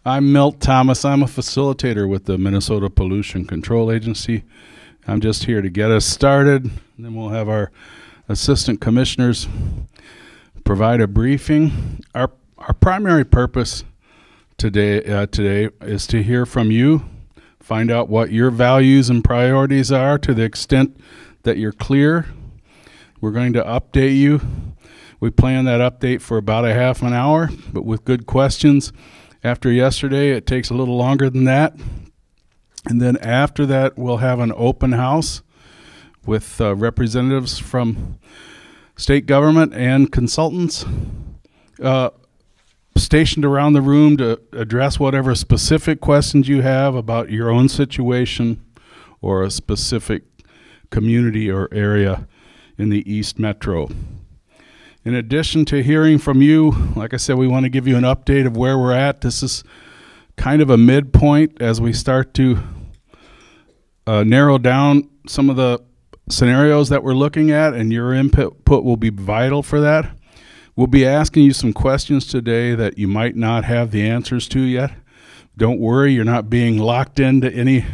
I'm Milt Thomas. I'm a facilitator with the Minnesota Pollution Control Agency. I'm just here to get us started, and then we'll have our assistant commissioners provide a briefing. Our primary purpose today is to hear from you, find out what your values and priorities are to the extent that you're clear. We're going to update you. We plan that update for about a half an hour, but with good questions. After yesterday, it takes a little longer than that. And then after that, we'll have an open house with representatives from state government and consultants stationed around the room to address whatever specific questions you have about your own situation or a specific community or area in the East Metro. In addition to hearing from you, like I said, we want to give you an update of where we're at. This is kind of a midpoint as we start to narrow down some of the scenarios that we're looking at, and your input will be vital for that. We'll be asking you some questions today that you might not have the answers to yet. Don't worry, you're not being locked into any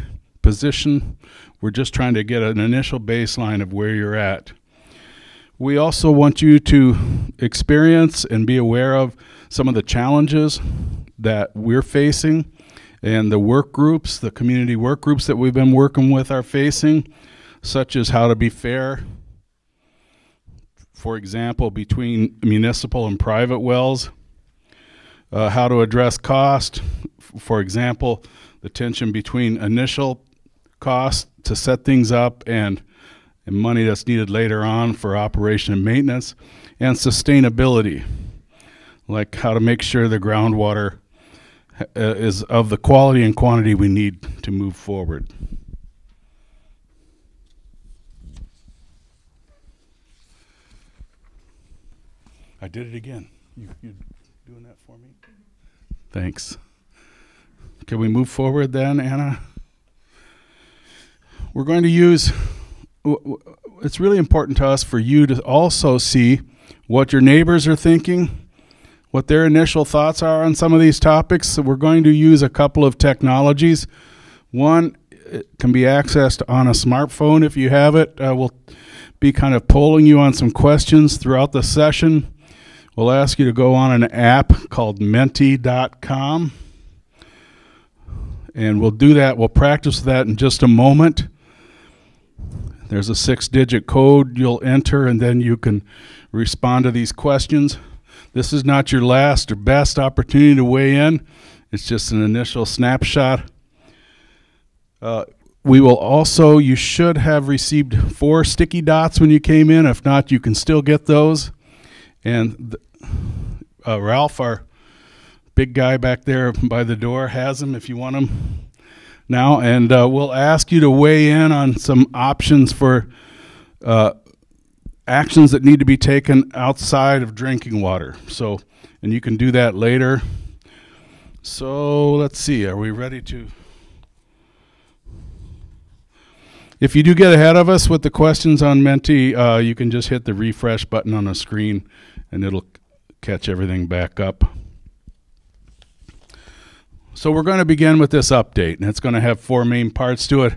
position. We're just trying to get an initial baseline of where you're at. We also want you to experience and be aware of some of the challenges that we're facing and the work groups, the community work groups that we've been working with are facing, such as how to be fair, for example, between municipal and private wells, how to address cost, for example, the tension between initial cost to set things up and money that's needed later on for operation and maintenance, and sustainability, like how to make sure the groundwater is of the quality and quantity we need to move forward. I did it again. You doing that for me? Thanks. Can we move forward then, Anna? We're going to use, it's really important to us for you to also see what your neighbors are thinking, what their initial thoughts are on some of these topics. So we're going to use a couple of technologies. One, it can be accessed on a smartphone if you have it. We'll be kind of polling you on some questions throughout the session. We'll ask you to go on an app called menti.com, and we'll do that. We'll practice that in just a moment. There's a 6-digit code you'll enter, and then you can respond to these questions. This is not your last or best opportunity to weigh in. It's just an initial snapshot. We will also, you should have received 4 sticky dots when you came in. If not, you can still get those. And Ralph, our big guy back there by the door, has them if you want them now. And we'll ask you to weigh in on some options for actions that need to be taken outside of drinking water. So, and you can do that later. So let's see, are we ready to? If you do get ahead of us with the questions on Menti, you can just hit the refresh button on the screen and it'll catch everything back up. So we're going to begin with this update, and it's going to have 4 main parts to it.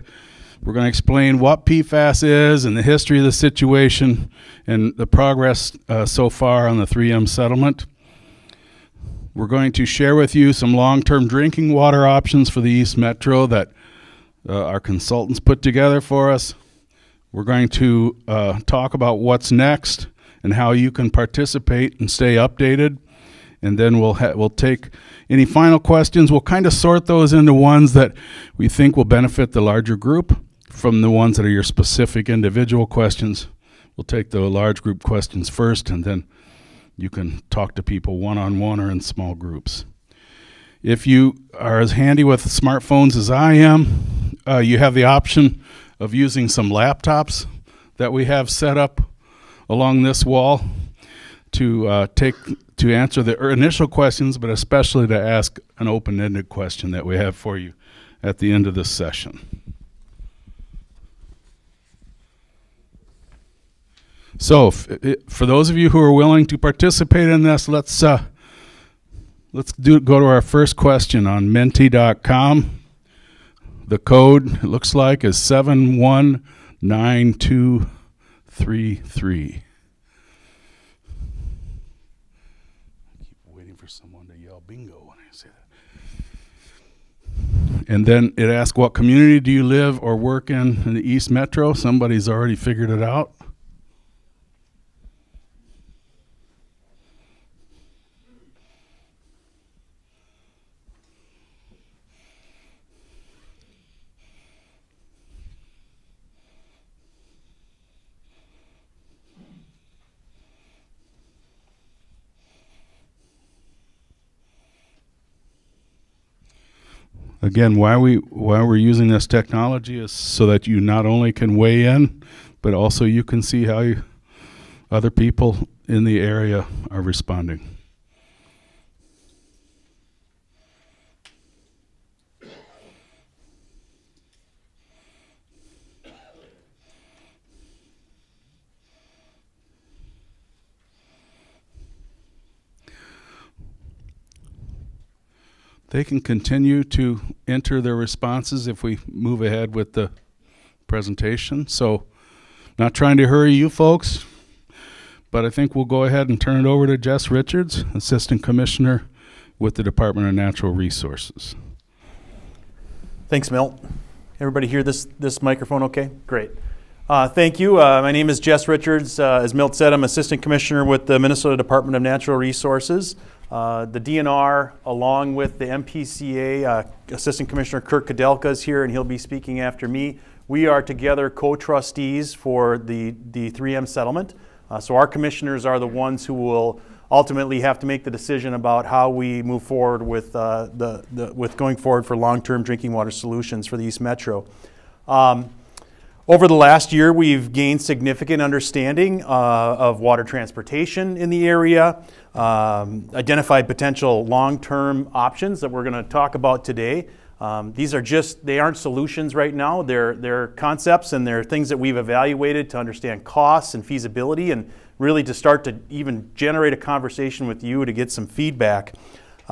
We're going to explain what PFAS is and the history of the situation and the progress so far on the 3M settlement. We're going to share with you some long-term drinking water options for the East Metro that our consultants put together for us. We're going to talk about what's next and how you can participate and stay updated. And then we'll take any final questions. We'll kind of sort those into ones that we think will benefit the larger group from the ones that are your specific individual questions. We'll take the large group questions first, and then you can talk to people one-on-one or in small groups. If you are as handy with smartphones as I am, you have the option of using some laptops that we have set up along this wall to answer the initial questions, but especially to ask an open-ended question that we have for you at the end of this session. So for those of you who are willing to participate in this, let's Let's go to our first question on menti.com. The code, it looks like, is 719233. I keep waiting for someone to yell bingo when I say that. And then it asks, what community do you live or work in the East Metro? Somebody's already figured it out. Again, why we're using this technology is so that you not only can weigh in, but also you can see how other people in the area are responding. They can continue to enter their responses if we move ahead with the presentation. So, not trying to hurry you folks, but I think we'll go ahead and turn it over to Jess Richards, Assistant Commissioner with the Department of Natural Resources. Thanks, Milt. Everybody hear this microphone okay? Great. Thank you. My name is Jess Richards. As Milt said, I'm Assistant Commissioner with the Minnesota Department of Natural Resources. The DNR, along with the MPCA, Assistant Commissioner Kirk Kadelka is here, and he'll be speaking after me. We are together co-trustees for the 3M settlement. So our commissioners are the ones who will ultimately have to make the decision about how we move forward with, with going forward for long-term drinking water solutions for the East Metro. Over the last year, we've gained significant understanding of water transportation in the area, identified potential long-term options that we're going to talk about today. These are they aren't solutions right now. They're concepts, and they're things that we've evaluated to understand costs and feasibility, and really to start to even generate a conversation with you to get some feedback.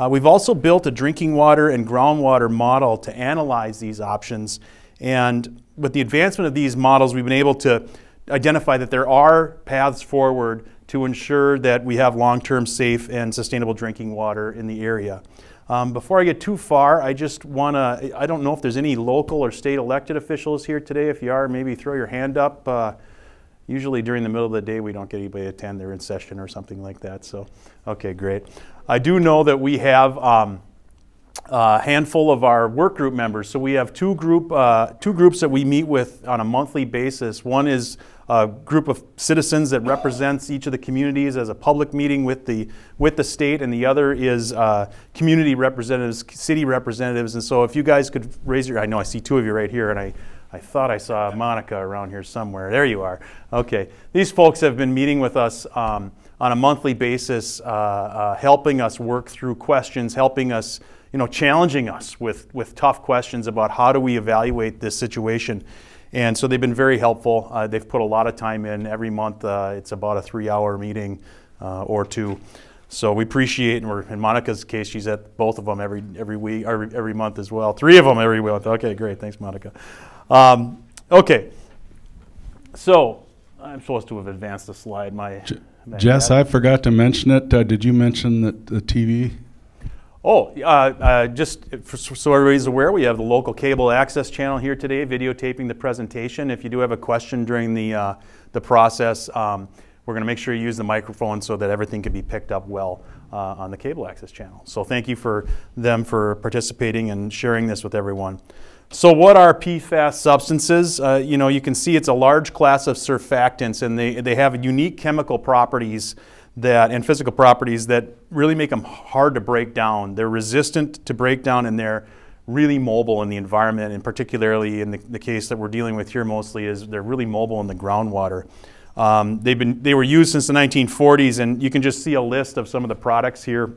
We've also built a drinking water and groundwater model to analyze these options, and with the advancement of these models, we've been able to identify that there are paths forward to ensure that we have long-term safe and sustainable drinking water in the area. Before I get too far, I just want to, I don't know if there's any local or state elected officials here today. If you are, maybe throw your hand up. Usually during the middle of the day, we don't get anybody to attend. They're in session or something like that. So, okay, great. I do know that we have a handful of our work group members. So we have two groups that we meet with on a monthly basis. One is a group of citizens that represents each of the communities as a public meeting with the state, and the other is community representatives, city representatives. And so if you guys could raise your, I know I see two of you right here, and I thought I saw Monica around here somewhere. There you are. Okay. These folks have been meeting with us on a monthly basis, helping us work through questions, helping us, challenging us with tough questions about how do we evaluate this situation. And so they've been very helpful. They've put a lot of time in. Every month it's about a 3-hour meeting or two. So we appreciate, and in Monica's case, she's at both of them every week, or every month as well. 3 of them every month. Okay, great. Thanks, Monica. Okay. So I'm supposed to have advanced the slide. Jess, I forgot to mention it. Did you mention the TV? Oh, just so everybody's aware, we have the local cable access channel here today, videotaping the presentation. If you do have a question during the process, we're going to make sure you use the microphone so that everything can be picked up well on the cable access channel. So thank you for them for participating and sharing this with everyone. So what are PFAS substances? You can see it's a large class of surfactants, and they have unique chemical properties and physical properties that really make them hard to break down. They're resistant to breakdown, and they're really mobile in the environment, and particularly in the case that we're dealing with here mostly is they're really mobile in the groundwater. They were used since the 1940s, and you can just see a list of some of the products here,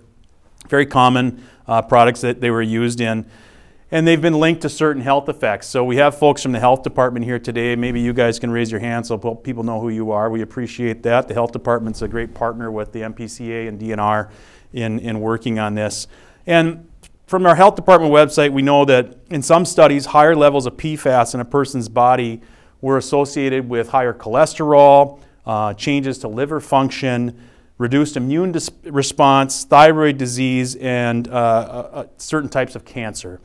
very common products that they were used in. And they've been linked to certain health effects. So we have folks from the health department here today. Maybe you guys can raise your hand so people know who you are. We appreciate that. The health department's a great partner with the MPCA and DNR. in working on this. And from our health department website, we know that in some studies, higher levels of PFAS in a person's body were associated with higher cholesterol, changes to liver function, reduced immune response, thyroid disease, and certain types of cancer.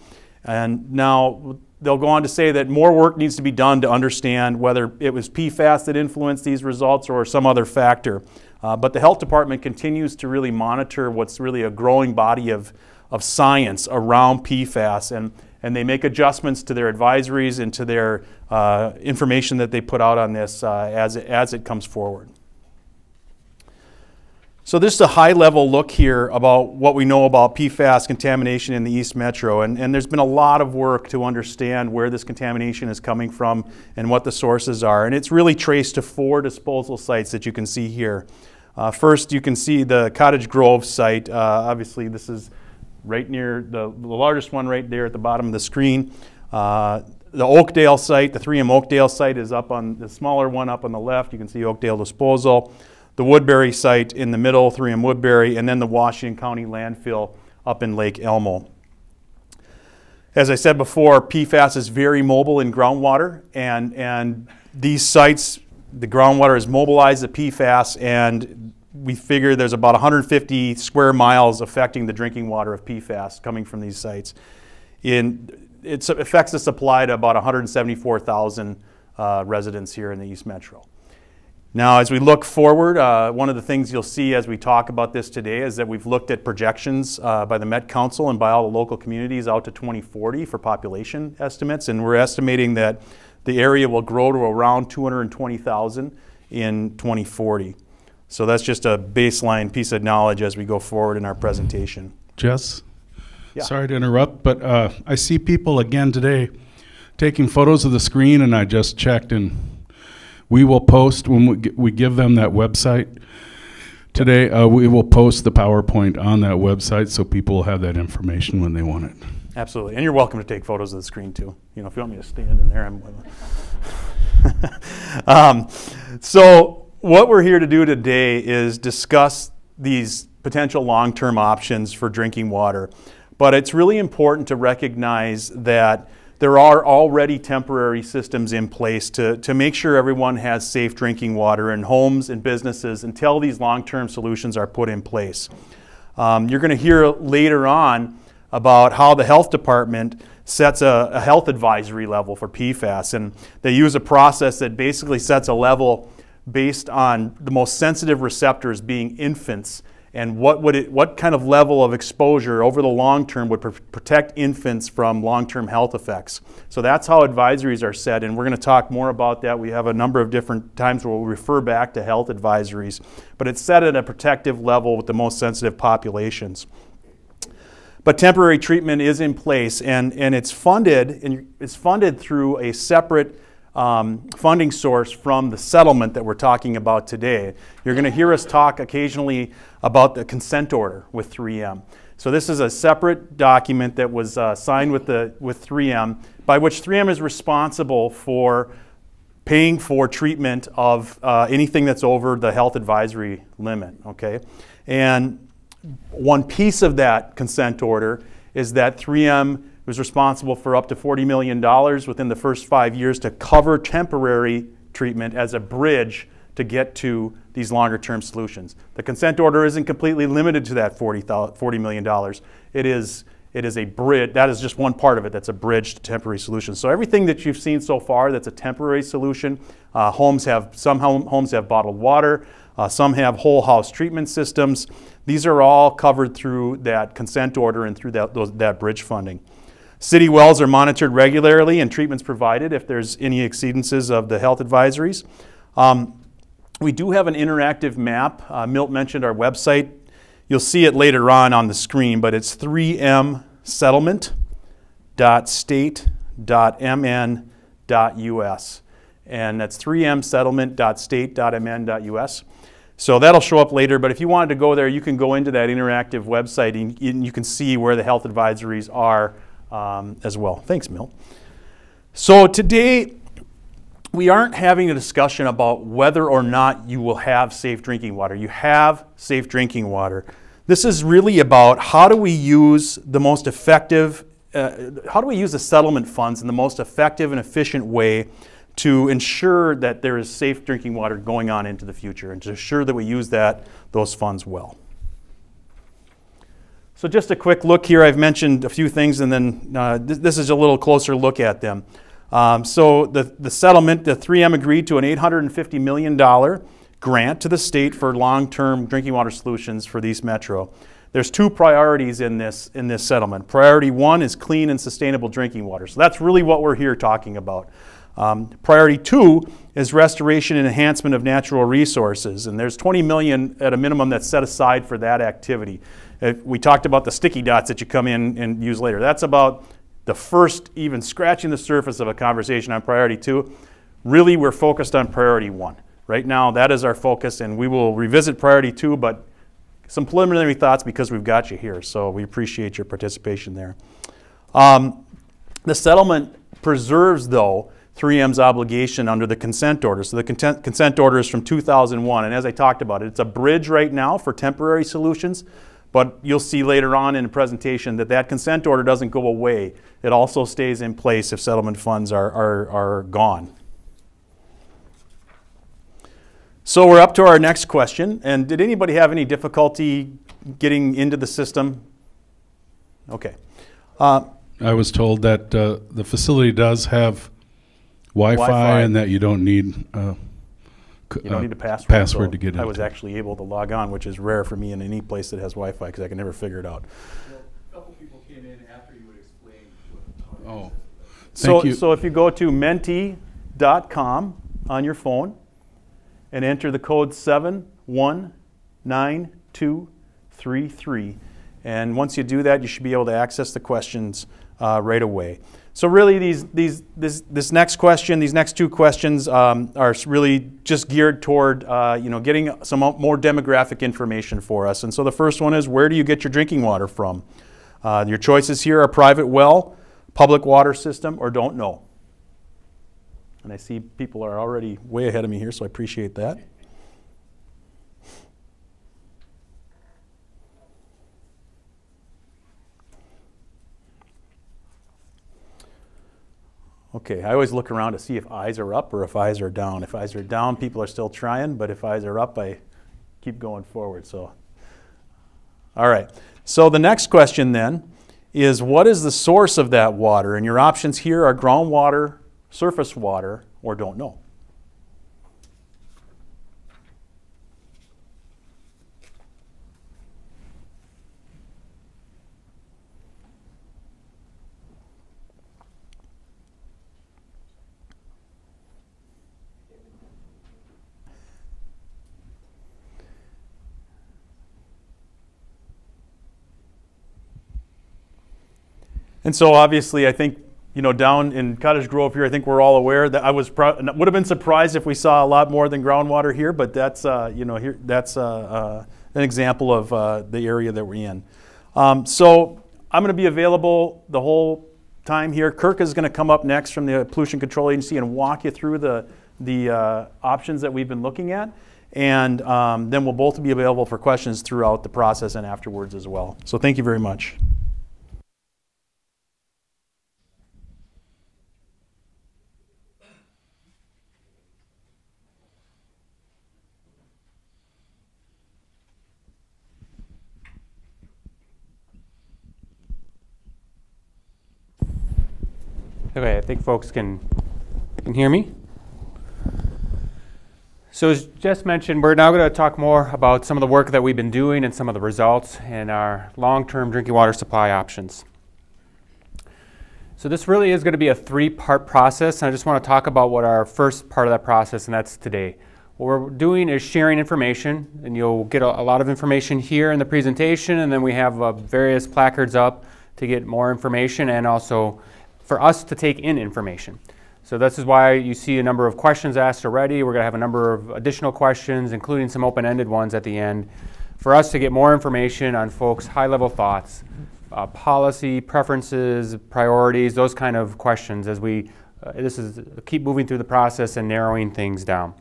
And now they'll go on to say that more work needs to be done to understand whether it was PFAS that influenced these results or some other factor. But the health department continues to really monitor what's really a growing body of science around PFAS, and they make adjustments to their advisories and to their information that they put out on this as it comes forward. So this is a high-level look here about what we know about PFAS contamination in the East Metro, and there's been a lot of work to understand where this contamination is coming from and what the sources are, and it's really traced to 4 disposal sites that you can see here. First, you can see the Cottage Grove site. Obviously, this is right near the largest one right there at the bottom of the screen. The Oakdale site, the 3M Oakdale site, is up on the smaller one up on the left. You can see Oakdale Disposal. The Woodbury site in the middle, 3M Woodbury, and then the Washington County landfill up in Lake Elmo. As I said before, PFAS is very mobile in groundwater, and these sites, the groundwater is mobilized to PFAS, and we figure there's about 150 square miles affecting the drinking water of PFAS coming from these sites. It affects the supply to about 174,000 residents here in the East Metro. Now, as we look forward, one of the things you'll see as we talk about this today is that we've looked at projections by the Met Council and by all the local communities out to 2040 for population estimates, and we're estimating that the area will grow to around 220,000 in 2040. So that's just a baseline piece of knowledge as we go forward in our presentation. Jess, yeah. Sorry to interrupt, but I see people again today taking photos of the screen, and I just checked, and we will post, when we give them that website today, we will post the PowerPoint on that website so people will have that information when they want it. Absolutely, and you're welcome to take photos of the screen too. You know, if you want me to stand in there, I'm so what we're here to do today is discuss these potential long-term options for drinking water. But it's really important to recognize that there are already temporary systems in place to make sure everyone has safe drinking water in homes and businesses until these long-term solutions are put in place. You're going to hear later on about how the health department sets a health advisory level for PFAS, and they use a process that basically sets a level based on the most sensitive receptors being infants, and what kind of level of exposure over the long term would protect infants from long-term health effects. So that's how advisories are set, and we're going to talk more about that. We have a number of different times where we'll refer back to health advisories, but it's set at a protective level with the most sensitive populations. But temporary treatment is in place, and it's funded through a separate funding source from the settlement that we're talking about today. You're going to hear us talk occasionally about the consent order with 3M. So this is a separate document that was signed with 3M, by which 3M is responsible for paying for treatment of anything that's over the health advisory limit. Okay, and one piece of that consent order is that 3M was responsible for up to $40 million within the first 5 years to cover temporary treatment as a bridge to get to these longer term solutions. The consent order isn't completely limited to that $40 million. It is a bridge. That is just one part of it. That's a bridge to temporary solutions. So everything that you've seen so far that's a temporary solution, some homes have bottled water, some have whole house treatment systems. These are all covered through that consent order and through that bridge funding. City wells are monitored regularly and treatments provided if there's any exceedances of the health advisories. We do have an interactive map. Milt mentioned our website. You'll see it later on the screen, but it's 3msettlement.state.mn.us. And that's 3msettlement.state.mn.us. So that'll show up later, but if you wanted to go there, you can go into that interactive website and you can see where the health advisories are as well. Thanks, Milt. So today, we aren't having a discussion about whether or not you will have safe drinking water. You have safe drinking water. This is really about how do we use the most effective, how do we use the settlement funds in the most effective and efficient way to ensure that there is safe drinking water going on into the future, and to ensure that we use those funds well. So just a quick look here. I've mentioned a few things, and then this is a little closer look at them. So the settlement, the 3M agreed to an $850 million grant to the state for long-term drinking water solutions for the East Metro. There's two priorities in this settlement. Priority one is clean and sustainable drinking water. So that's really what we're here talking about. Priority two is restoration and enhancement of natural resources, and there's $20 million at a minimum that's set aside for that activity. We talked about the sticky dots that you come in and use later. That's about the first, even scratching the surface of a conversation on priority two. Really, we're focused on priority one. Right now, that is our focus, and we will revisit priority two, but some preliminary thoughts because we've got you here, so we appreciate your participation there. The settlement preserves, though, 3M's obligation under the consent order. So the consent order is from 2001, and as I talked about, it's a bridge right now for temporary solutions, but you'll see later on in the presentation that consent order doesn't go away. It also stays in place if settlement funds are gone. So we're up to our next question, and did anybody have any difficulty getting into the system? Okay. I was told that the facility does have Wi-Fi, and that you don't need a password to get in. I was actually able to log on, which is rare for me in any place that has Wi-Fi because I can never figure it out. Well, a couple people came in after you would explain what. Oh, thank you. So if you go to menti.com on your phone and enter the code 719233, and once you do that, you should be able to access the questions right away. So really, this next question, these next two questions are really just geared toward getting some more demographic information for us. And so the first one is, where do you get your drinking water from? Your choices here are private well, public water system, or don't know. And I see people are already way ahead of me here, so I appreciate that. Okay, I always look around to see if eyes are up or if eyes are down. If eyes are down, people are still trying, but if eyes are up, I keep going forward. So, all right. So the next question then is, what is the source of that water? And your options here are groundwater, surface water, or don't know. And so obviously, I think, down in Cottage Grove here, I think we're all aware that I would have been surprised if we saw a lot more than groundwater here, but that's, here, that's an example of the area that we're in. So I'm going to be available the whole time here. Kirk is going to come up next from the Pollution Control Agency and walk you through the options that we've been looking at. And then we'll both be available for questions throughout the process and afterwards as well. So thank you very much. Okay, I think folks can hear me. So as Jess mentioned, we're now going to talk more about some of the work that we've been doing and some of the results and our long-term drinking water supply options. So this really is going to be a three-part process, and I just want to talk about what our first part of that process, and that's today. What we're doing is sharing information, and you'll get a lot of information here in the presentation, and then we have various placards up to get more information and also for us to take in information. So this is why you see a number of questions asked already. We're going to have a number of additional questions, including some open-ended ones at the end, for us to get more information on folks' high-level thoughts, policy, preferences, priorities, those kind of questions as we keep moving through the process and narrowing things down.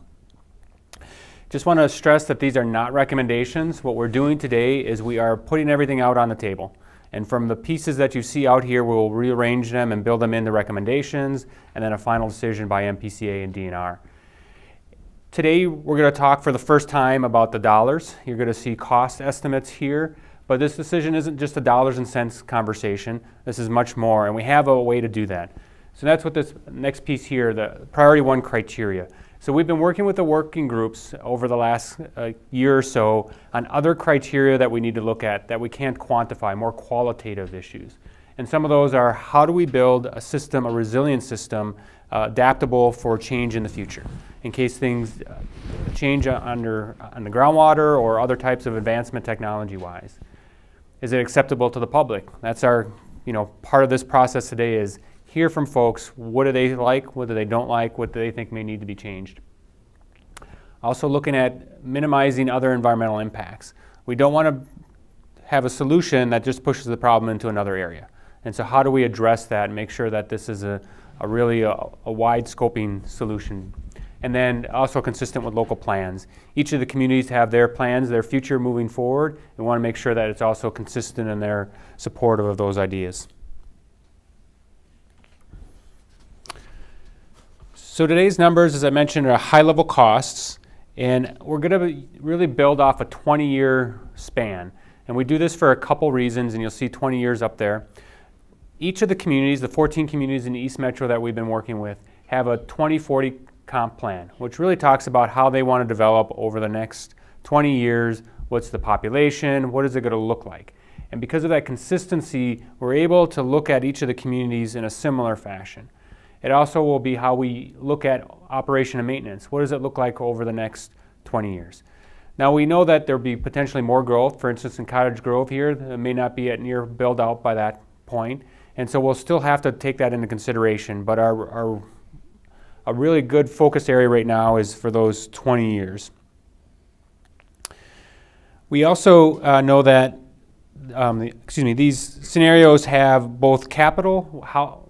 Just want to stress that these are not recommendations. What we're doing today is we are putting everything out on the table. And from the pieces that you see out here, we'll rearrange them and build them into recommendations, and then a final decision by MPCA and DNR. Today, we're going to talk for the first time about the dollars. You're going to see cost estimates here, but this decision isn't just a dollars and cents conversation. This is much more, and we have a way to do that. So that's what this next piece here, the priority 1 criteria. So we've been working with the working groups over the last year or so on other criteria that we need to look at that we can't quantify, more qualitative issues. And some of those are, how do we build a system, a resilient system, adaptable for change in the future, in case things change on the groundwater or other types of advancement technology-wise. Is it acceptable to the public? That's our, part of this process today is hear from folks, what do they like, what do they don't like, what do they think may need to be changed. Also looking at minimizing other environmental impacts. We don't want to have a solution that just pushes the problem into another area. And so how do we address that and make sure that this is a really wide scoping solution? And then also consistent with local plans. Each of the communities have their plans, their future moving forward. We want to make sure that it's also consistent in their support of those ideas. So today's numbers, as I mentioned, are high-level costs, and we're going to really build off a 20-year span. And we do this for a couple reasons, and you'll see 20 years up there. Each of the communities, the 14 communities in the East Metro that we've been working with, have a 2040 comp plan, which really talks about how they want to develop over the next 20 years, what's the population, what is it going to look like. And because of that consistency, we're able to look at each of the communities in a similar fashion. It also will be how we look at operation and maintenance. What does it look like over the next 20 years? Now we know that there'll be potentially more growth. For instance, in Cottage Grove here, it may not be at near build out by that point. And so we'll still have to take that into consideration. But a really good focus area right now is for those 20 years. We also know that these scenarios have both capital,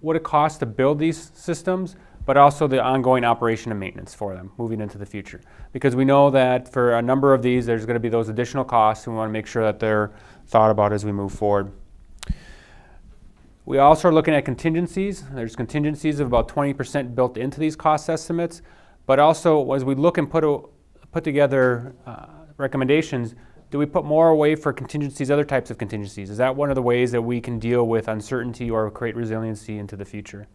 what it costs to build these systems, but also the ongoing operation and maintenance for them moving into the future. Because we know that for a number of these, there's going to be those additional costs, and we want to make sure that they're thought about as we move forward. We also are looking at contingencies. There's contingencies of about 20% built into these cost estimates, but also as we look and put together recommendations, do we put more away for contingencies, other types of contingencies? Is that one of the ways that we can deal with uncertainty or create resiliency into the future?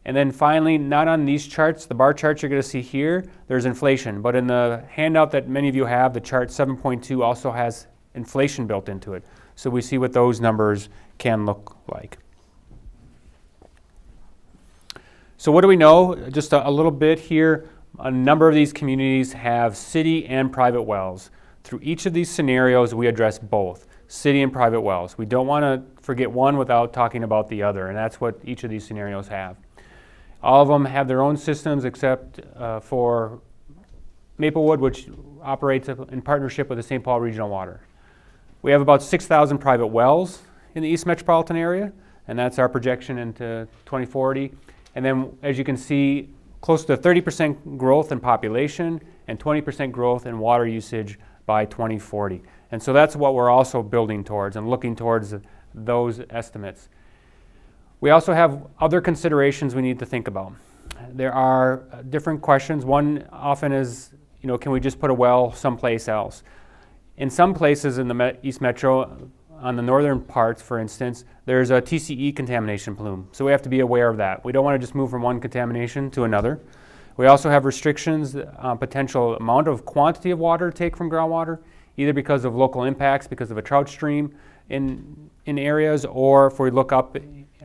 And then finally, not on these charts, the bar charts you're going to see here, there's inflation. But in the handout that many of you have, the chart 7.2 also has inflation built into it. So we see what those numbers can look like. So what do we know? Just a little bit here. A number of these communities have city and private wells. Through each of these scenarios, we address both city and private wells. We don't want to forget one without talking about the other, and that's what each of these scenarios have. All of them have their own systems except for Maplewood, which operates in partnership with the St. Paul Regional Water. We have about 6,000 private wells in the East Metropolitan area, and that's our projection into 2040. And then, as you can see, close to 30% growth in population and 20% growth in water usage by 2040. And so that's what we're also building towards and looking towards those estimates. We also have other considerations we need to think about. There are different questions. One often is, can we just put a well someplace else? In some places in the East Metro, on the northern parts, for instance, there's a TCE contamination plume. So we have to be aware of that. We don't want to just move from one contamination to another. We also have restrictions on potential amount of quantity of water to take from groundwater, either because of local impacts, because of a trout stream in areas, or if we look up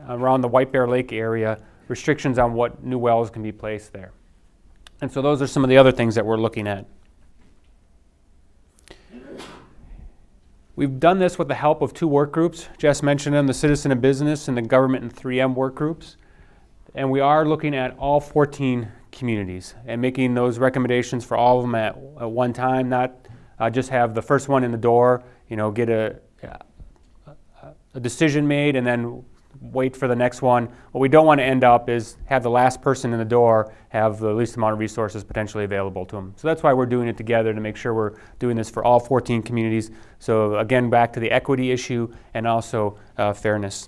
around the White Bear Lake area, restrictions on what new wells can be placed there. And so those are some of the other things that we're looking at. We've done this with the help of two work groups. Jess mentioned them, the Citizen and Business and the Government and 3M work groups. And we are looking at all 14 communities and making those recommendations for all of them at one time, not just have the first one in the door, get a decision made and then wait for the next one. What we don't want to end up is have the last person in the door have the least amount of resources potentially available to them. So that's why we're doing it together, to make sure we're doing this for all 14 communities. So again, back to the equity issue and also fairness.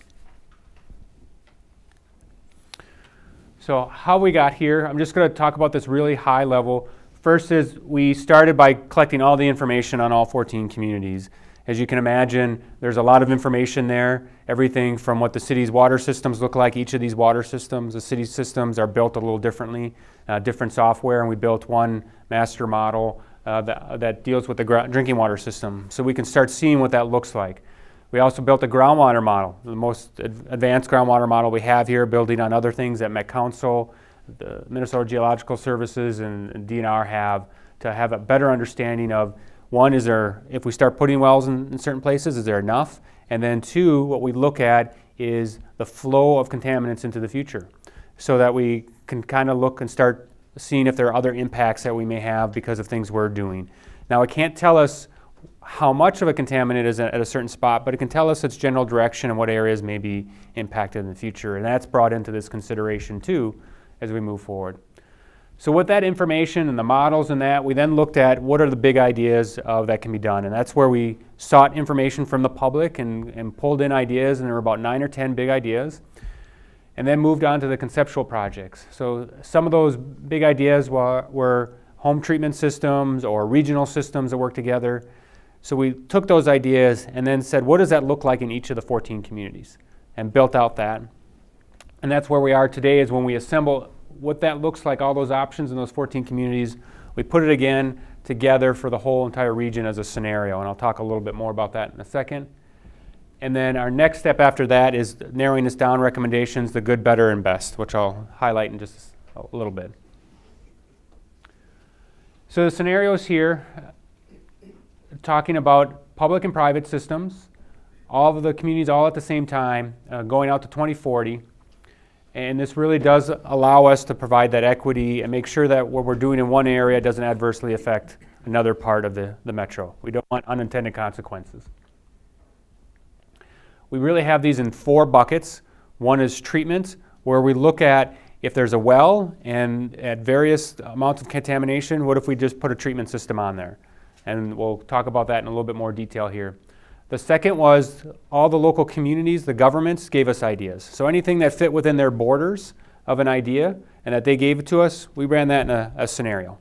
So how we got here, I'm just going to talk about this really high level. First is we started by collecting all the information on all 14 communities. As you can imagine, there's a lot of information there, everything from what the city's water systems look like. Each of these water systems, the city systems, are built a little differently, different software, and we built one master model that deals with the drinking water system, so we can start seeing what that looks like. We also built a groundwater model, the most advanced groundwater model we have here, building on other things that Met Council, the Minnesota Geological Services, and DNR have, to have a better understanding of, one, is there, if we start putting wells in certain places, is there enough? And then two, what we look at is the flow of contaminants into the future, so that we can kind of look and start seeing if there are other impacts that we may have because of things we're doing. Now, it can't tell us how much of a contaminant is at a certain spot, but it can tell us its general direction and what areas may be impacted in the future. And that's brought into this consideration too as we move forward. So with that information and the models and that, we then looked at what are the big ideas that can be done. And that's where we sought information from the public and pulled in ideas, and there were about 9 or 10 big ideas. And then moved on to the conceptual projects. So some of those big ideas were home treatment systems or regional systems that work together. So we took those ideas and then said, what does that look like in each of the 14 communities? And built out that. And that's where we are today, is when we assemble what that looks like, all those options in those 14 communities. We put it again together for the whole entire region as a scenario. And I'll talk a little bit more about that in a second. And then our next step after that is narrowing this down, recommendations, the good, better, and best, which I'll highlight in just a little bit. So the scenarios here, talking about public and private systems, all of the communities all at the same time, going out to 2040. And this really does allow us to provide that equity and make sure that what we're doing in one area doesn't adversely affect another part of the metro. We don't want unintended consequences. We really have these in 4 buckets. One is treatment, where we look at if there's a well and at various amounts of contamination, what if we just put a treatment system on there? And we'll talk about that in a little bit more detail here. The second was all the local communities, the governments, gave us ideas. So anything that fit within their borders of an idea and that they gave it to us, we ran that in a scenario.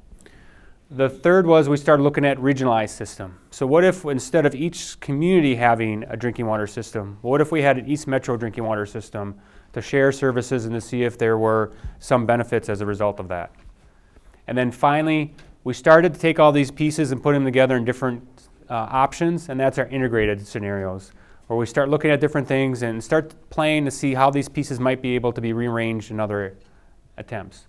The third was we started looking at regionalized system. So what if instead of each community having a drinking water system, what if we had an East Metro drinking water system to share services and to see if there were some benefits as a result of that? And then finally, we started to take all these pieces and put them together in different options, and that's our integrated scenarios, where we start looking at different things and start playing to see how these pieces might be able to be rearranged in other attempts.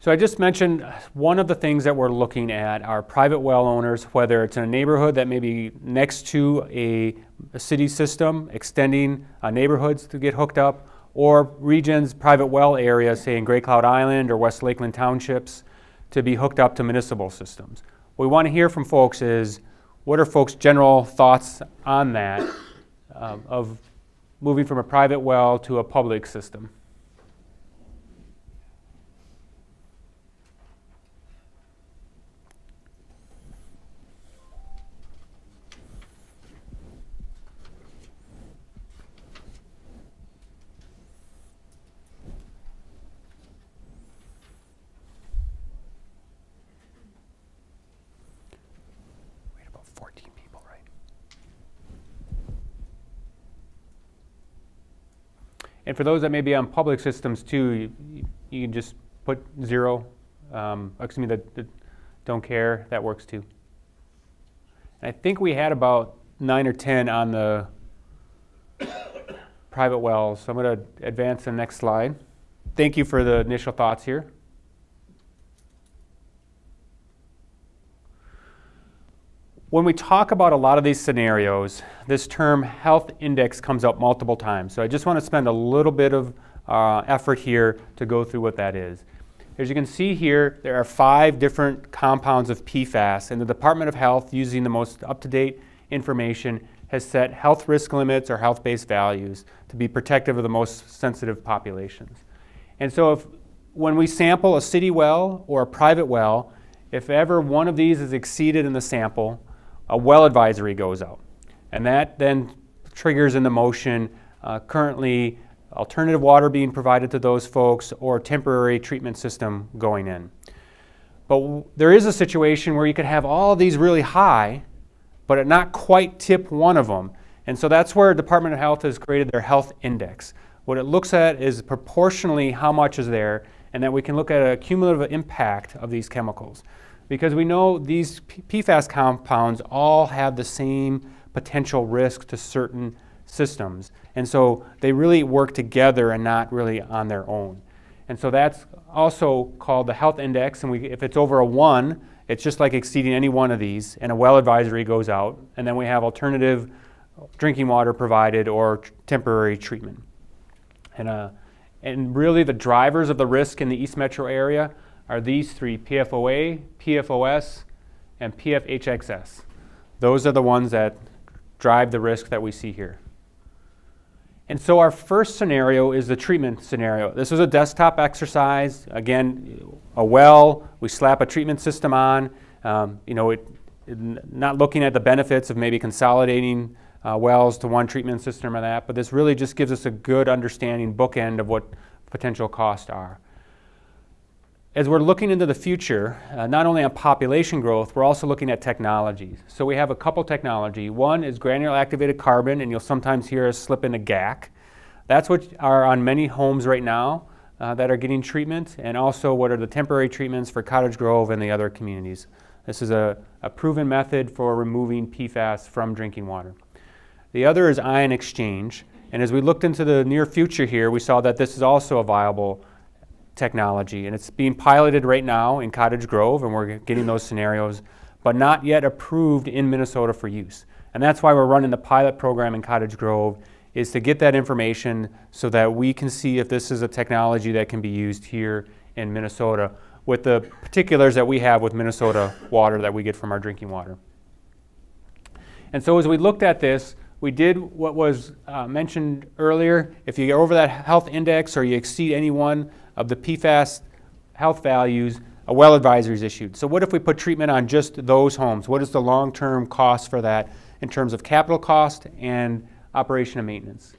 So I just mentioned one of the things that we're looking at are private well owners, whether it's in a neighborhood that may be next to a city system, extending neighborhoods to get hooked up, or regions, private well areas, say in Gray Cloud Island or West Lakeland Townships, to be hooked up to municipal systems. What we want to hear from folks is, what are folks' general thoughts on that, of moving from a private well to a public system? And for those that may be on public systems too, you can just put 0, excuse me, that don't care, that works too. And I think we had about 9 or 10 on the private wells, so I'm going to advance to the next slide. Thank you for the initial thoughts here. When we talk about a lot of these scenarios, this term health index comes up multiple times. So I just want to spend a little bit of effort here to go through what that is. As you can see here, there are 5 different compounds of PFAS, and the Department of Health, using the most up-to-date information, has set health risk limits or health-based values to be protective of the most sensitive populations. And so when we sample a city well or a private well, if ever one of these is exceeded in the sample, a well advisory goes out. And that then triggers into motion currently alternative water being provided to those folks or temporary treatment system going in. But there is a situation where you could have all of these really high, but it not quite tip one of them. And so that's where Department of Health has created their health index. What it looks at is proportionally how much is there, and that we can look at a cumulative impact of these chemicals. Because we know these PFAS compounds all have the same potential risk to certain systems. And so they really work together and not really on their own. And so that's also called the health index, and if it's over a 1, it's just like exceeding any one of these, and a well advisory goes out, and then we have alternative drinking water provided or temporary treatment. And really the drivers of the risk in the East Metro area are these three: PFOA, PFOS, and PFHXS. Those are the ones that drive the risk that we see here. And so our first scenario is the treatment scenario. This is a desktop exercise. Again, a well, we slap a treatment system on. Not looking at the benefits of maybe consolidating wells to one treatment system or that, but this really just gives us a good understanding, bookend of what potential costs are. As we're looking into the future, not only on population growth, we're also looking at technologies. So we have a couple technology. One is granular activated carbon, and you'll sometimes hear us slip into GAC. That's what are on many homes right now that are getting treatment, and also what are the temporary treatments for Cottage Grove and the other communities. This is a proven method for removing PFAS from drinking water. The other is ion exchange, and as we looked into the near future here, we saw that this is also a viable technology, and it's being piloted right now in Cottage Grove, and we're getting those scenarios, but not yet approved in Minnesota for use. And that's why we're running the pilot program in Cottage Grove, is to get that information so that we can see if this is a technology that can be used here in Minnesota with the particulars that we have with Minnesota water that we get from our drinking water. And so as we looked at this, we did what was mentioned earlier. If you get over that health index or you exceed any one of the PFAS health values, a well advisory is issued. So what if we put treatment on just those homes? What is the long-term cost for that in terms of capital cost and operation and maintenance?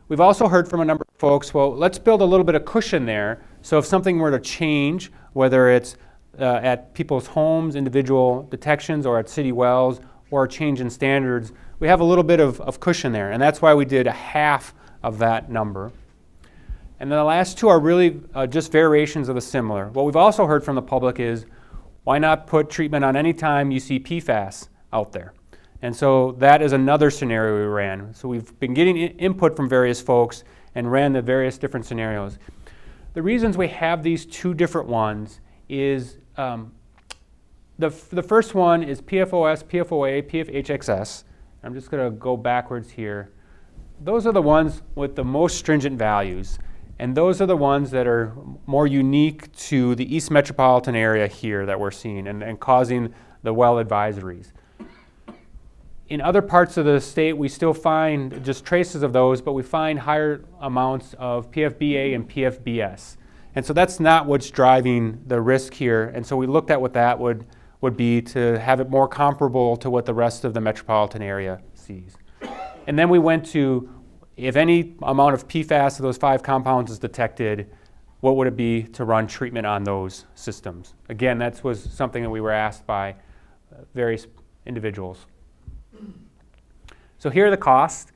We've also heard from a number of folks, well, let's build a little bit of cushion there, so if something were to change, whether it's at people's homes, individual detections, or at city wells, or a change in standards, we have a little bit of cushion there, and that's why we did a half of that number. And then the last two are really just variations of the similar. What we've also heard from the public is, why not put treatment on any time you see PFAS out there? And so that is another scenario we ran. So we've been getting input from various folks and ran the various different scenarios. The reasons we have these two different ones is the first one is PFOS, PFOA, PFHXS. I'm just going to go backwards here. Those are the ones with the most stringent values. And those are the ones that are more unique to the East Metropolitan area here that we're seeing and causing the well advisories. In other parts of the state, we still find just traces of those, but we find higher amounts of PFBA and PFBS. And so that's not what's driving the risk here. And so we looked at what that would be to have it more comparable to what the rest of the metropolitan area sees. And then we went to, if any amount of PFAS of those 5 compounds is detected, what would it be to run treatment on those systems? Again, that was something that we were asked by various individuals. So here are the costs.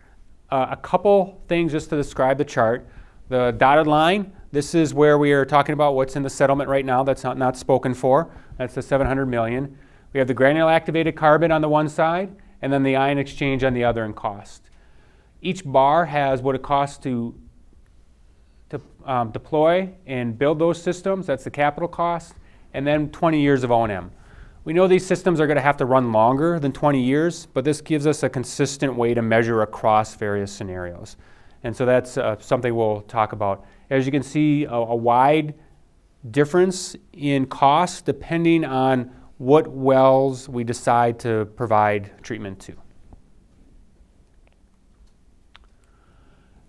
A couple things just to describe the chart. The dotted line, this is where we are talking about what's in the settlement right now that's not spoken for. That's the $700 million. We have the granular activated carbon on the one side, and then the ion exchange on the other in cost. Each bar has what it costs to deploy and build those systems. That's the capital cost, and then 20 years of O&M. We know these systems are going to have to run longer than 20 years, but this gives us a consistent way to measure across various scenarios. And so that's something we'll talk about. As you can see, a wide difference in cost depending on what wells we decide to provide treatment to.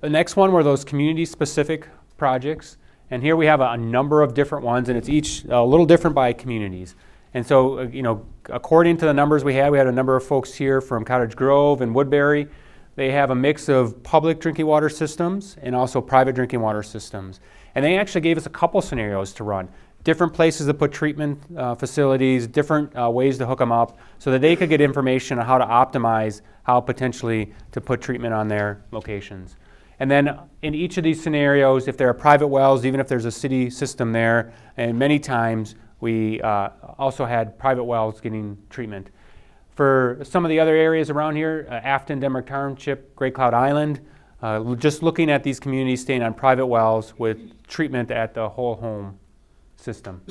The next one were those community-specific projects. And here we have a number of different ones, and it's each a little different by communities. And so, you know, according to the numbers we had a number of folks here from Cottage Grove and Woodbury. They have a mix of public drinking water systems and also private drinking water systems. And they actually gave us a couple scenarios to run. Different places to put treatment facilities, different ways to hook them up so that they could get information on how to optimize how potentially to put treatment on their locations. And then in each of these scenarios, if there are private wells, even if there's a city system there, and many times we also had private wells getting treatment. For some of the other areas around here, Afton, Denmark Township, Great Cloud Island, just looking at these communities staying on private wells with treatment at the whole home system.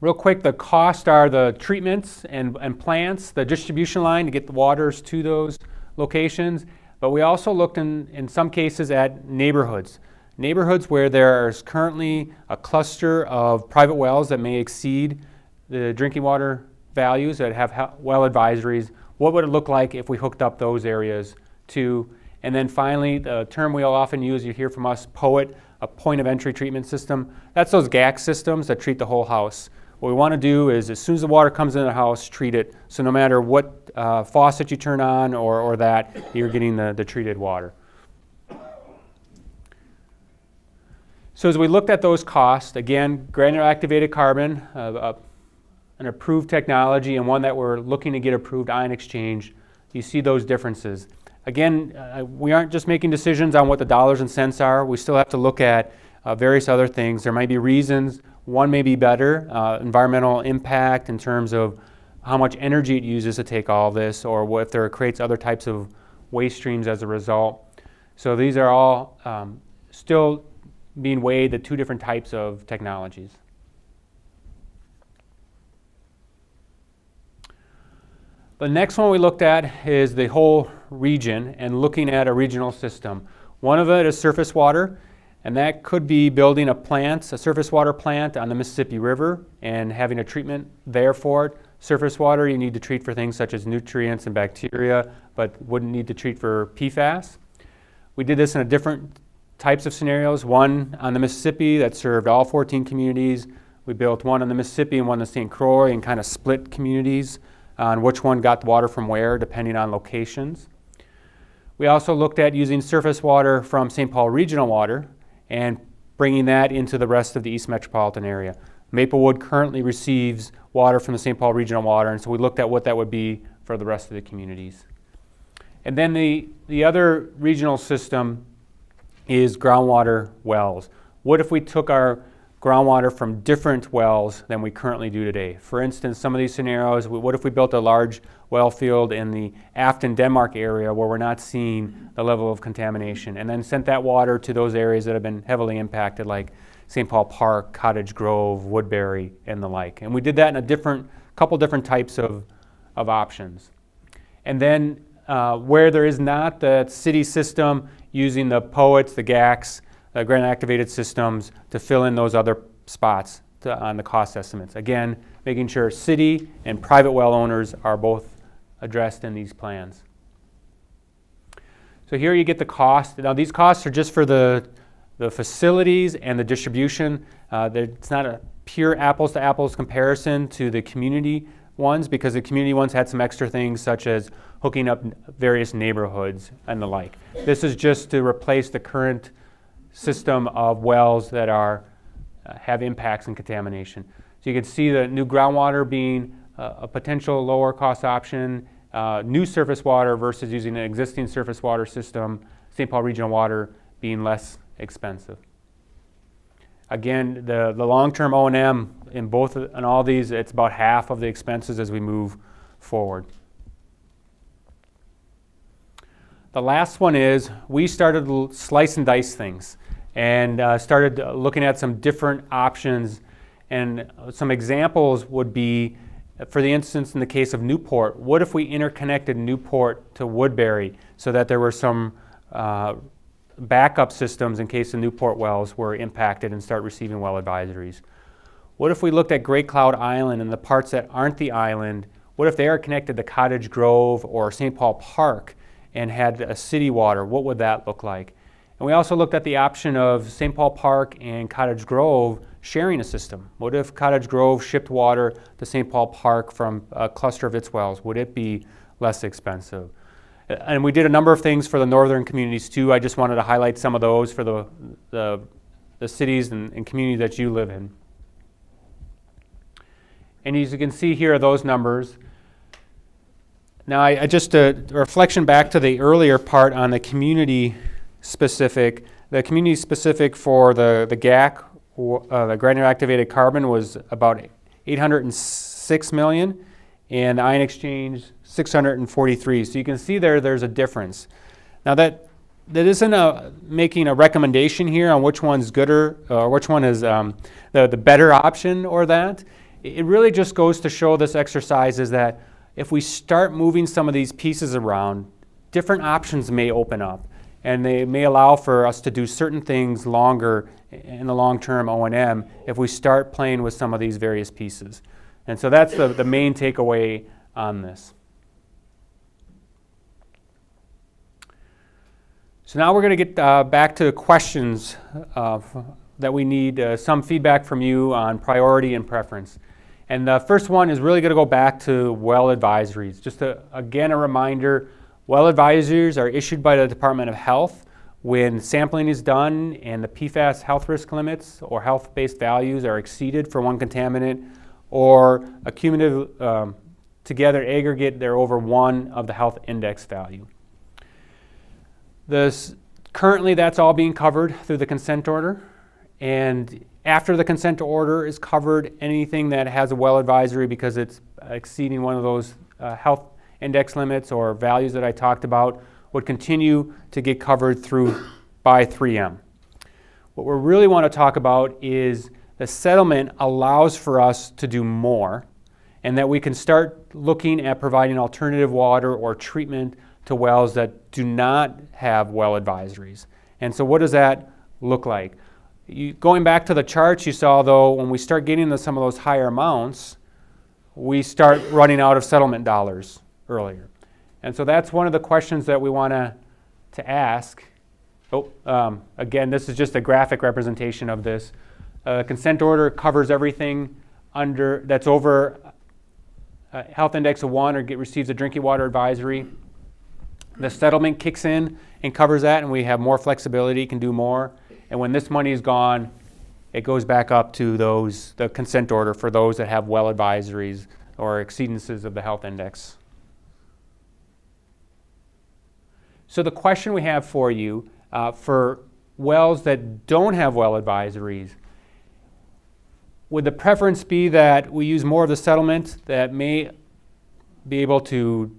Real quick, the cost are the treatments and plants, the distribution line to get the waters to those locations. But we also looked in some cases at neighborhoods. Neighborhoods where there is currently a cluster of private wells that may exceed the drinking water values that have well advisories. What would it look like if we hooked up those areas too? And then finally, the term we'll often use, you hear from us, POET, a point of entry treatment system. That's those GAC systems that treat the whole house. What we want to do is as soon as the water comes into the house, treat it. So no matter what faucet you turn on or that, you're getting the treated water. So as we looked at those costs, again, granular activated carbon, an approved technology and one that we're looking to get approved, ion exchange, you see those differences. Again, we aren't just making decisions on what the dollars and cents are. We still have to look at various other things. There might be reasons. One may be better, environmental impact in terms of how much energy it uses to take all this, or if there creates other types of waste streams as a result. So these are all still being weighed, the two different types of technologies. The next one we looked at is the whole region and looking at a regional system. One of it is surface water, and that could be building a plant, a surface water plant on the Mississippi River and having a treatment there for it. Surface water you need to treat for things such as nutrients and bacteria, but wouldn't need to treat for PFAS. We did this in a different types of scenarios. One on the Mississippi that served all 14 communities. We built one on the Mississippi and one in St. Croix and kind of split communities on which one got the water from where, depending on locations. We also looked at using surface water from St. Paul Regional Water and bringing that into the rest of the East Metropolitan area. Maplewood currently receives water from the St. Paul Regional Water, and so we looked at what that would be for the rest of the communities. And then the other regional system is groundwater wells. What if we took our groundwater from different wells than we currently do today? For instance, some of these scenarios, what if we built a large well field in the Afton, Denmark area where we're not seeing the level of contamination, and then sent that water to those areas that have been heavily impacted like St. Paul Park, Cottage Grove, Woodbury, and the like. And we did that in a couple different types of options. And then where there is not the city system, using the POETs, the GACs, the granular activated systems to fill in those other spots on the cost estimates. Again, making sure city and private well owners are both addressed in these plans. So here you get the cost. Now these costs are just for the facilities and the distribution. It's not a pure apples to apples comparison to the community ones, because the community ones had some extra things such as hooking up various neighborhoods and the like. This is just to replace the current system of wells that have impacts and contamination. So you can see the new groundwater being a potential lower cost option, new surface water versus using an existing surface water system, St. Paul Regional Water being less expensive. Again, the long-term O&M in all these, it's about half of the expenses as we move forward. The last one is we started to slice and dice things and started looking at some different options, and some examples would be, for the instance in the case of Newport, what if we interconnected Newport to Woodbury so that there were some backup systems in case the Newport wells were impacted and start receiving well advisories? What if we looked at Great Cloud Island and the parts that aren't the island, What if they are connected to Cottage Grove or St. Paul Park and had a city water? What would that look like? And we also looked at the option of St. Paul Park and Cottage Grove sharing a system. What if Cottage Grove shipped water to St. Paul Park from a cluster of its wells? Would it be less expensive? And we did a number of things for the northern communities too. I just wanted to highlight some of those for the cities and communities that you live in. And as you can see here are those numbers. Now I just a reflection back to the earlier part on the community specific. The community specific for the GAC, the granular activated carbon, was about 806 million, and the ion exchange 643. So you can see there's a difference. Now that isn't making a recommendation here on which one's gooder or which one is the better option or that. It really just goes to show this exercise is that if we start moving some of these pieces around, different options may open up, and they may allow for us to do certain things longer in the long-term O&M if we start playing with some of these various pieces. And so that's the main takeaway on this. So now we're going to get back to the questions that we need some feedback from you on priority and preference. And the first one is really going to go back to well advisories. Just again, a reminder, well advisories are issued by the Department of Health when sampling is done and the PFAS health risk limits or health-based values are exceeded for one contaminant, or a cumulative together aggregate, they're over one of the health index value. Currently that's all being covered through the consent order, and after the consent order is covered, anything that has a well advisory because it's exceeding one of those health index limits or values that I talked about would continue to get covered through by 3M. What we really want to talk about is the settlement allows for us to do more, and that we can start looking at providing alternative water or treatment to wells that do not have well advisories. And so what does that look like? Going back to the charts you saw, though, when we start getting to some of those higher amounts, we start running out of settlement dollars earlier. And so that's one of the questions that we want to ask. Again, this is just a graphic representation of this. Consent order covers everything that's over health index of 1 or receives a drinking water advisory. The settlement kicks in and covers that, and we have more flexibility, can do more. And when this money is gone, it goes back up to the consent order for those that have well advisories or exceedances of the health index. So the question we have for you, for wells that don't have well advisories, would the preference be that we use more of the settlement that may be able to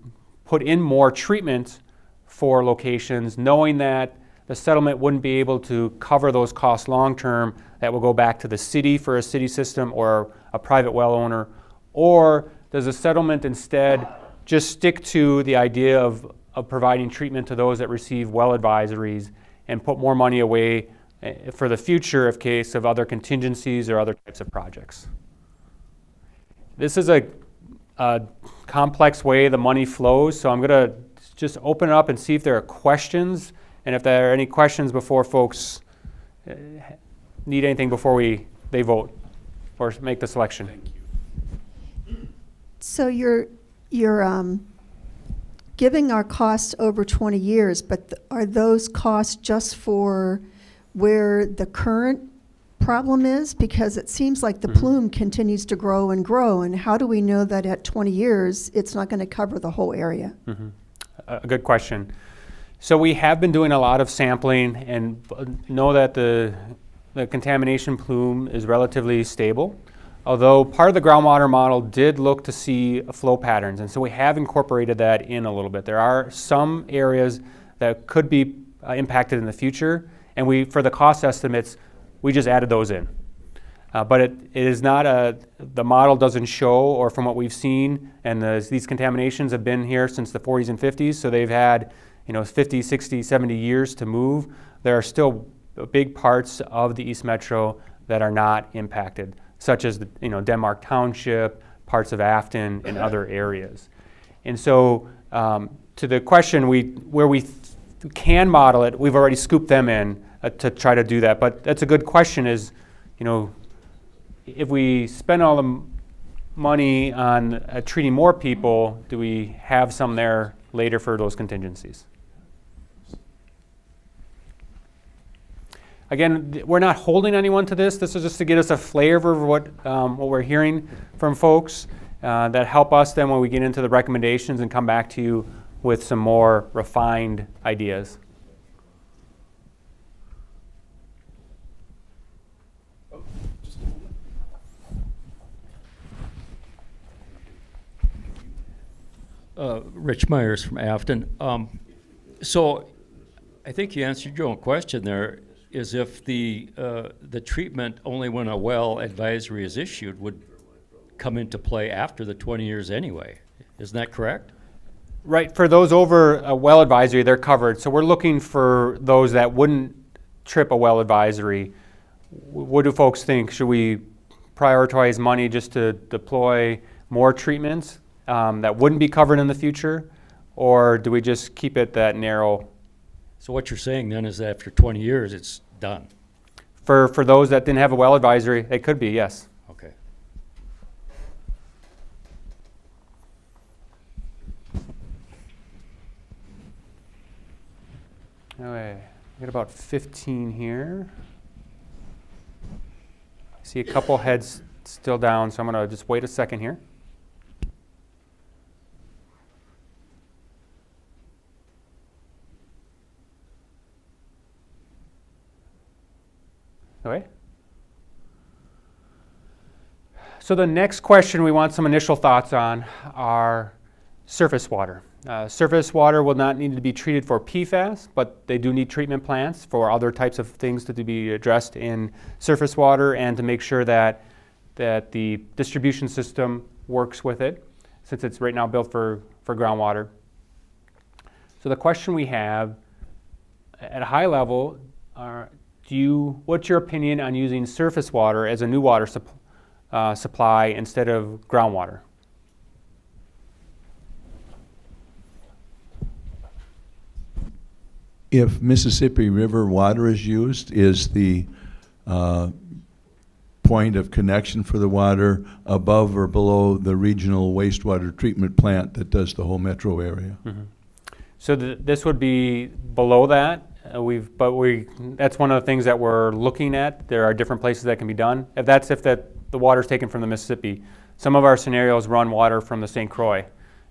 put in more treatment for locations, knowing that the settlement wouldn't be able to cover those costs long term, that will go back to the city for a city system or a private well owner? Or does the settlement instead just stick to the idea of providing treatment to those that receive well advisories and put more money away for the future in case of other contingencies or other types of projects? This is a complex way the money flows, so I'm going to just open it up and see if there are questions, and if there are any questions before folks need anything before they vote or make the selection. Thank you. So you're giving our costs over 20 years, but are those costs just for where the current problem is? Because it seems like the plume continues to grow and grow, and how do we know that at 20 years it's not going to cover the whole area? A good question. So we have been doing a lot of sampling and know that the contamination plume is relatively stable, although part of the groundwater model did look to see flow patterns, and so we have incorporated that in a little bit. There are some areas that could be impacted in the future, and for the cost estimates, we just added those in. But it is not the model doesn't show, or from what we've seen, and these contaminations have been here since the 40s and 50s, so they've had 50, 60, 70 years to move. There are still big parts of the East Metro that are not impacted, such as Denmark Township, parts of Afton and other areas. And so to the question, where we can model it, we've already scooped them in to try to do that. But that's a good question is, you know, if we spend all the money on treating more people, do we have some there later for those contingencies? Again, we're not holding anyone to this. This is just to get us a flavor of what we're hearing from folks that help us then when we get into the recommendations and come back to you with some more refined ideas. Rich Myers from Afton. So I think you answered your own question there, is if the treatment only when a well advisory is issued would come into play after the 20 years anyway. Isn't that correct? Right, for those over a well advisory, they're covered. So we're looking for those that wouldn't trip a well advisory. What do folks think? Should we prioritize money just to deploy more treatments that wouldn't be covered in the future? Or do we just keep it that narrow? So what you're saying then is that after 20 years, it's done? For those that didn't have a well advisory, it could be, yes. Okay. Anyway, we got about 15 here. I see a couple heads still down, so I'm going to just wait a second here. Okay. So the next question we want some initial thoughts on are surface water. Surface water will not need to be treated for PFAS, but they do need treatment plants for other types of things to be addressed in surface water and to make sure that the distribution system works with it, since it's right now built for groundwater. So the question we have at a high level are, what's your opinion on using surface water as a new water supply instead of groundwater? If Mississippi River water is used, is the point of connection for the water above or below the regional wastewater treatment plant that does the whole metro area? Mm-hmm. So this would be below that. That's one of the things that we're looking at. There are different places that can be done. If the water is taken from the Mississippi. Some of our scenarios run water from the St. Croix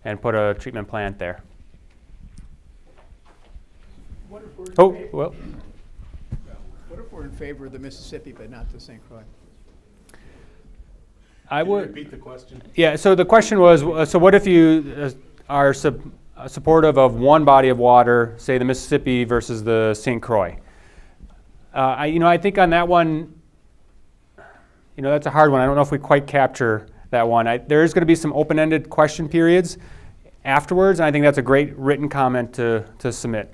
and put a treatment plant there. What if we're in favor of the Mississippi but not the St. Croix? I would repeat the question. Yeah. So the question was: so what if you are supportive of one body of water, say the Mississippi versus the St. Croix? I think on that one, that's a hard one. I don't know if we quite capture that one. There is going to be some open-ended question periods afterwards, and I think that's a great written comment to submit.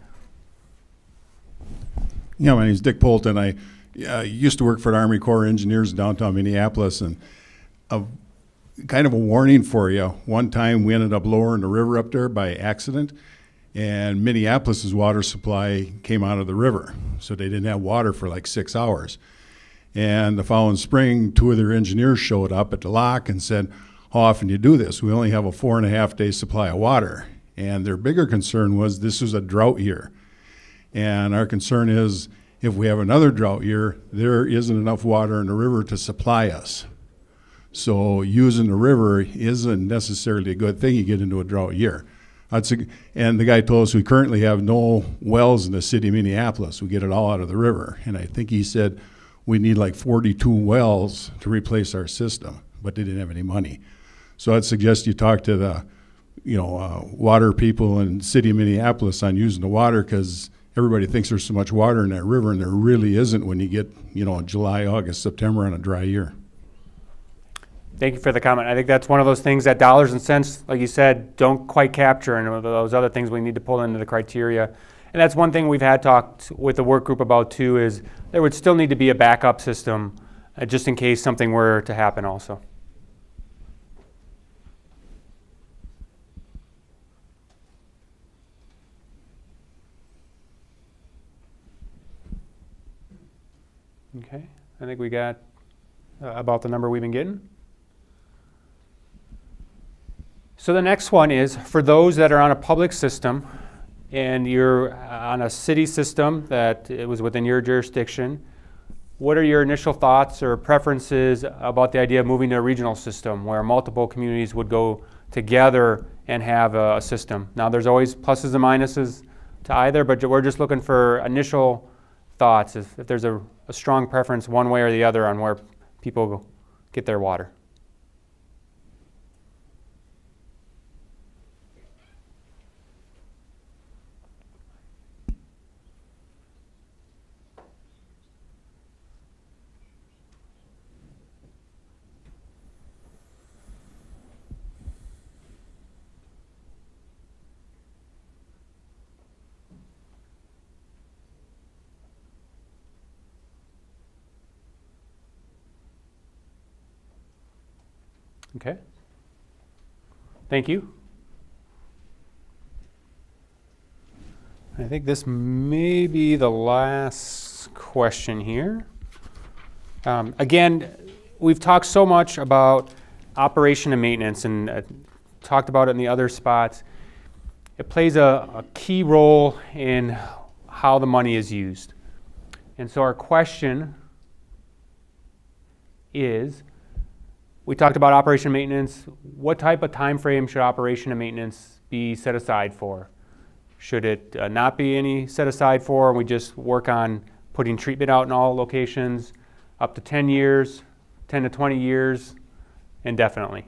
Yeah, my name is Dick Polton. I used to work for the Army Corps of Engineers in downtown Minneapolis, and kind of a warning for you. One time we ended up lowering the river up there by accident, and Minneapolis's water supply came out of the river, so they didn't have water for like 6 hours. And the following spring, 2 of their engineers showed up at the lock and said, "How often do you do this? We only have a 4.5-day supply of water." And their bigger concern was this was a drought year. And our concern is if we have another drought year, there isn't enough water in the river to supply us. So using the river isn't necessarily a good thing. You get into a drought year. And the guy told us we currently have no wells in the city of Minneapolis. We get it all out of the river. And I think he said we need like 42 wells to replace our system, but they didn't have any money. So I'd suggest you talk to the water people in the city of Minneapolis on using the water, because everybody thinks there's so much water in that river, and there really isn't when you get, July, August, September on a dry year. Thank you for the comment. I think that's one of those things that dollars and cents, like you said, don't quite capture, and those other things we need to pull into the criteria. And that's one thing we've had talked with the work group about too, is there would still need to be a backup system just in case something were to happen also. Okay, I think we got about the number we've been getting. So the next one is for those that are on a public system and you're on a city system that it was within your jurisdiction, what are your initial thoughts or preferences about the idea of moving to a regional system where multiple communities would go together and have a system? Now there's always pluses and minuses to either, but we're just looking for initial thoughts, if there's a strong preference one way or the other on where people get their water. Okay. Thank you. I think this may be the last question here. Again, we've talked so much about operation and maintenance and talked about it in the other spots. It plays a key role in how the money is used. And so our question is, we talked about operation and maintenance. What type of time frame should operation and maintenance be set aside for? Should it not be any set aside for, and we just work on putting treatment out in all locations up to 10 years, 10 to 20 years, indefinitely?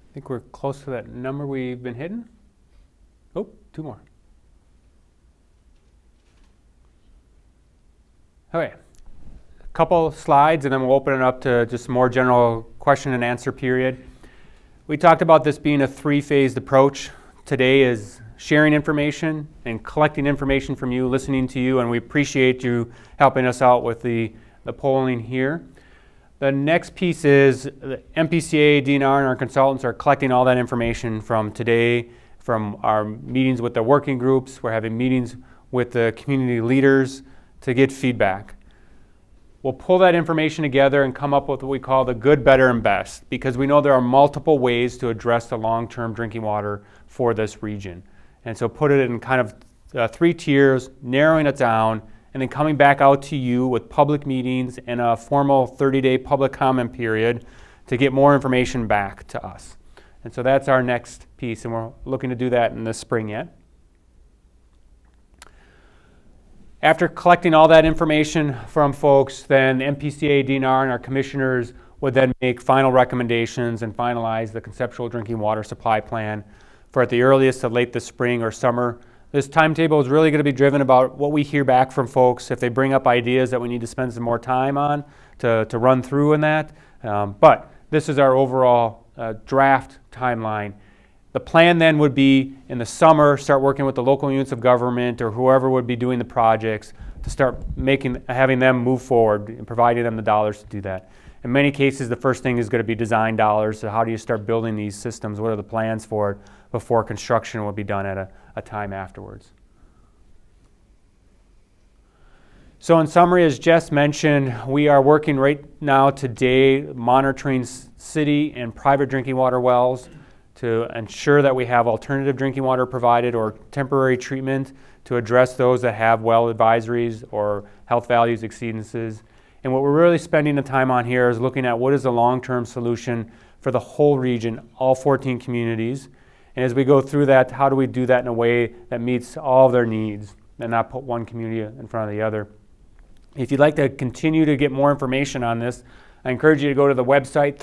I think we're close to that number we've been hitting. Oh, two more. Okay, a couple slides and then we'll open it up to just more general question and answer period. We talked about this being a three-phased approach. Today is sharing information and collecting information from you, listening to you, and we appreciate you helping us out with the polling here. The next piece is the MPCA, DNR, and our consultants are collecting all that information from today, from our meetings with the working groups. We're having meetings with the community leaders to get feedback. We'll pull that information together and come up with what we call the good, better, and best, because we know there are multiple ways to address the long-term drinking water for this region. And so put it in kind of 3 tiers, narrowing it down, and then coming back out to you with public meetings and a formal 30-day public comment period to get more information back to us. And so that's our next piece, and we're looking to do that in the spring yet. After collecting all that information from folks, then MPCA, DNR, and our commissioners would then make final recommendations and finalize the conceptual drinking water supply plan for at the earliest to late this spring or summer. This timetable is really going to be driven about what we hear back from folks, if they bring up ideas that we need to spend some more time on to run through in that. But this is our overall draft timeline. The plan then would be in the summer, start working with the local units of government or whoever would be doing the projects to start having them move forward and providing them the dollars to do that. In many cases, the first thing is going to be design dollars. So how do you start building these systems? What are the plans for it before construction will be done at a time afterwards? So in summary, as Jess mentioned, we are working right now today monitoring city and private drinking water wells to ensure that we have alternative drinking water provided or temporary treatment to address those that have well advisories or health values exceedances. And what we're really spending the time on here is looking at what is the long-term solution for the whole region, all 14 communities. And as we go through that, how do we do that in a way that meets all of their needs and not put one community in front of the other? If you'd like to continue to get more information on this, I encourage you to go to the website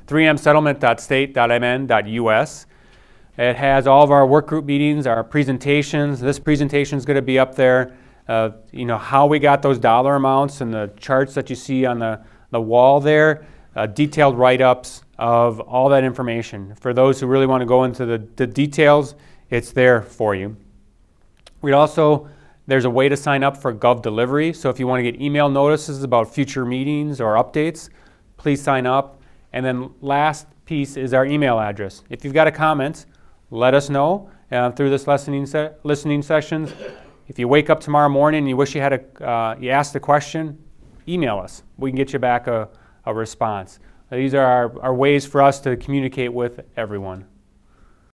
3msettlement.state.mn.us. It has all of our work group meetings, our presentations. This presentation is going to be up there. You know, how we got those dollar amounts and the charts that you see on the wall there, detailed write-ups of all that information. For those who really want to go into the details, it's there for you. There's a way to sign up for Gov Delivery, so if you want to get email notices about future meetings or updates, please sign up. And then last piece is our email address. If you've got a comment, let us know through this listening sessions. If you wake up tomorrow morning and you wish you had you asked a question, email us. We can get you back a response. These are our ways for us to communicate with everyone.